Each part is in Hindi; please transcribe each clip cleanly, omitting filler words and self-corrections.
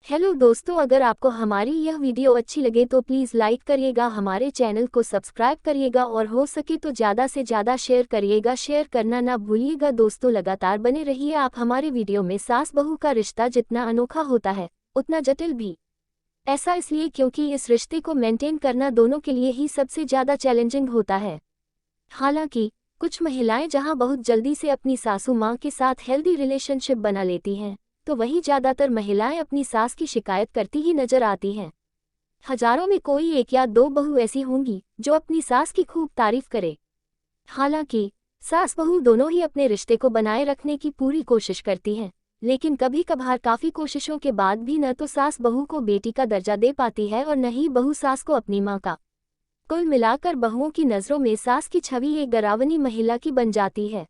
हेलो दोस्तों, अगर आपको हमारी यह वीडियो अच्छी लगे तो प्लीज़ लाइक करिएगा, हमारे चैनल को सब्सक्राइब करिएगा और हो सके तो ज़्यादा से ज़्यादा शेयर करिएगा। शेयर करना ना भूलिएगा। दोस्तों, लगातार बने रहिए आप हमारे वीडियो में। सास बहू का रिश्ता जितना अनोखा होता है उतना जटिल भी। ऐसा इसलिए क्योंकि इस रिश्ते को मेंटेन करना दोनों के लिए ही सबसे ज़्यादा चैलेंजिंग होता है। हालांकि कुछ महिलाएं जहां बहुत जल्दी से अपनी सासू मां के साथ हेल्दी रिलेशनशिप बना लेती हैं, तो वहीं ज़्यादातर महिलाएं अपनी सास की शिकायत करती ही नजर आती हैं। हजारों में कोई एक या दो बहू ऐसी होंगी जो अपनी सास की खूब तारीफ करे। हालांकि सास बहू दोनों ही अपने रिश्ते को बनाए रखने की पूरी कोशिश करती हैं, लेकिन कभी कभार काफ़ी कोशिशों के बाद भी न तो सास बहू को बेटी का दर्जा दे पाती है और न ही बहू सास को अपनी माँ का। कुल मिलाकर बहुओं की नज़रों में सास की छवि एक डरावनी महिला की बन जाती है।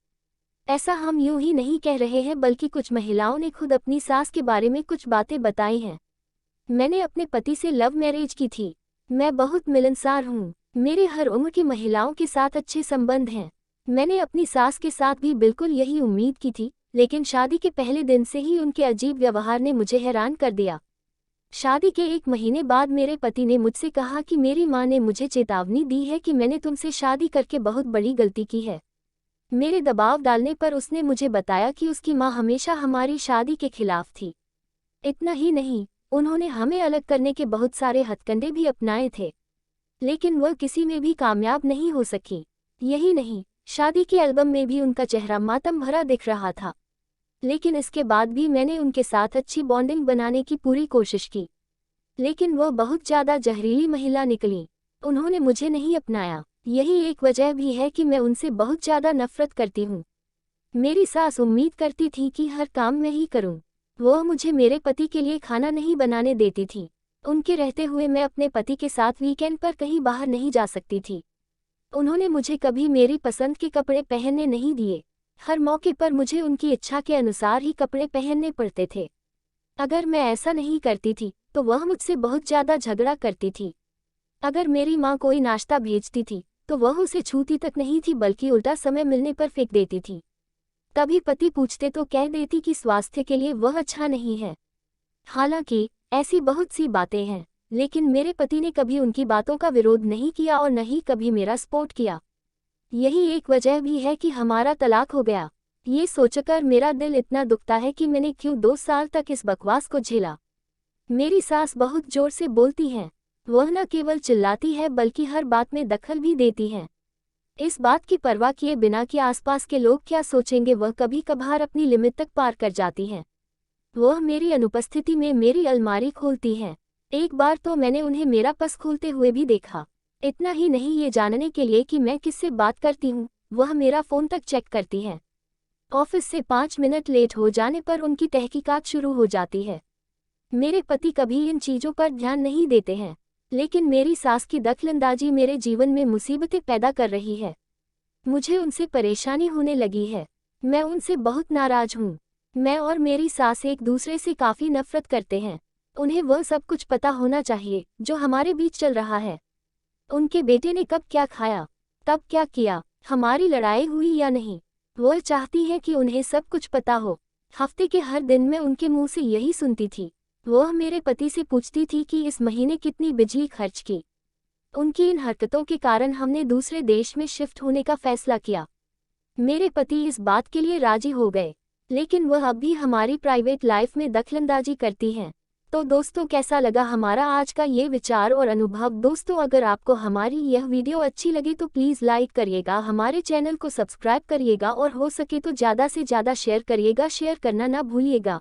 ऐसा हम यूं ही नहीं कह रहे हैं, बल्कि कुछ महिलाओं ने खुद अपनी सास के बारे में कुछ बातें बताई हैं। मैंने अपने पति से लव मैरिज की थी। मैं बहुत मिलनसार हूँ। मेरे हर उम्र की महिलाओं के साथ अच्छे संबंध हैं। मैंने अपनी सास के साथ भी बिल्कुल यही उम्मीद की थी, लेकिन शादी के पहले दिन से ही उनके अजीब व्यवहार ने मुझे हैरान कर दिया। शादी के 1 महीने बाद मेरे पति ने मुझसे कहा कि मेरी माँ ने मुझे चेतावनी दी है कि मैंने तुमसे शादी करके बहुत बड़ी गलती की है। मेरे दबाव डालने पर उसने मुझे बताया कि उसकी माँ हमेशा हमारी शादी के खिलाफ थी। इतना ही नहीं, उन्होंने हमें अलग करने के बहुत सारे हथकंडे भी अपनाए थे, लेकिन वह किसी में भी कामयाब नहीं हो सकी। यही नहीं, शादी के एल्बम में भी उनका चेहरा मातम भरा दिख रहा था। लेकिन इसके बाद भी मैंने उनके साथ अच्छी बॉन्डिंग बनाने की पूरी कोशिश की, लेकिन वह बहुत ज़्यादा जहरीली महिला निकली। उन्होंने मुझे नहीं अपनाया। यही एक वजह भी है कि मैं उनसे बहुत ज़्यादा नफरत करती हूँ। मेरी सास उम्मीद करती थी कि हर काम मैं ही करूँ। वह मुझे मेरे पति के लिए खाना नहीं बनाने देती थी। उनके रहते हुए मैं अपने पति के साथ वीकेंड पर कहीं बाहर नहीं जा सकती थी। उन्होंने मुझे कभी मेरी पसंद के कपड़े पहनने नहीं दिए। हर मौके पर मुझे उनकी इच्छा के अनुसार ही कपड़े पहनने पड़ते थे। अगर मैं ऐसा नहीं करती थी तो वह मुझसे बहुत ज़्यादा झगड़ा करती थी। अगर मेरी माँ कोई नाश्ता भेजती थी तो वह उसे छूती तक नहीं थी, बल्कि उल्टा समय मिलने पर फेंक देती थी। कभी पति पूछते तो कह देती कि स्वास्थ्य के लिए वह अच्छा नहीं है। हालांकि ऐसी बहुत सी बातें हैं, लेकिन मेरे पति ने कभी उनकी बातों का विरोध नहीं किया और न ही कभी मेरा सपोर्ट किया। यही एक वजह भी है कि हमारा तलाक हो गया। ये सोचकर मेरा दिल इतना दुखता है कि मैंने क्यों 2 साल तक इस बकवास को झेला। मेरी सास बहुत जोर से बोलती हैं। वह न केवल चिल्लाती है बल्कि हर बात में दखल भी देती हैं। इस बात की परवाह किए बिना कि आसपास के लोग क्या सोचेंगे, वह कभी कभार अपनी लिमिट तक पार कर जाती हैं। वह मेरी अनुपस्थिति में मेरी अलमारी खोलती हैं। एक बार तो मैंने उन्हें मेरा पर्स खोलते हुए भी देखा। इतना ही नहीं, ये जानने के लिए कि मैं किससे बात करती हूँ, वह मेरा फ़ोन तक चेक करती हैं। ऑफिस से 5 मिनट लेट हो जाने पर उनकी तहकीकात शुरू हो जाती है। मेरे पति कभी इन चीज़ों पर ध्यान नहीं देते हैं, लेकिन मेरी सास की दखलंदाजी मेरे जीवन में मुसीबतें पैदा कर रही है। मुझे उनसे परेशानी होने लगी है। मैं उनसे बहुत नाराज हूँ। मैं और मेरी सास एक दूसरे से काफ़ी नफरत करते हैं। उन्हें वह सब कुछ पता होना चाहिए जो हमारे बीच चल रहा है। उनके बेटे ने कब क्या खाया, तब क्या किया, हमारी लड़ाई हुई या नहीं, वह चाहती है कि उन्हें सब कुछ पता हो। हफ्ते के हर दिन मैं उनके मुंह से यही सुनती थी। वह मेरे पति से पूछती थी कि इस महीने कितनी बिजली खर्च की। उनकी इन हरकतों के कारण हमने दूसरे देश में शिफ्ट होने का फैसला किया। मेरे पति इस बात के लिए राजी हो गए, लेकिन वह अब भी हमारी प्राइवेट लाइफ में दखलंदाजी करती हैं। तो दोस्तों, कैसा लगा हमारा आज का ये विचार और अनुभव? दोस्तों, अगर आपको हमारी यह वीडियो अच्छी लगी तो प्लीज़ लाइक करिएगा, हमारे चैनल को सब्सक्राइब करिएगा और हो सके तो ज़्यादा से ज़्यादा शेयर करिएगा। शेयर करना ना भूलिएगा।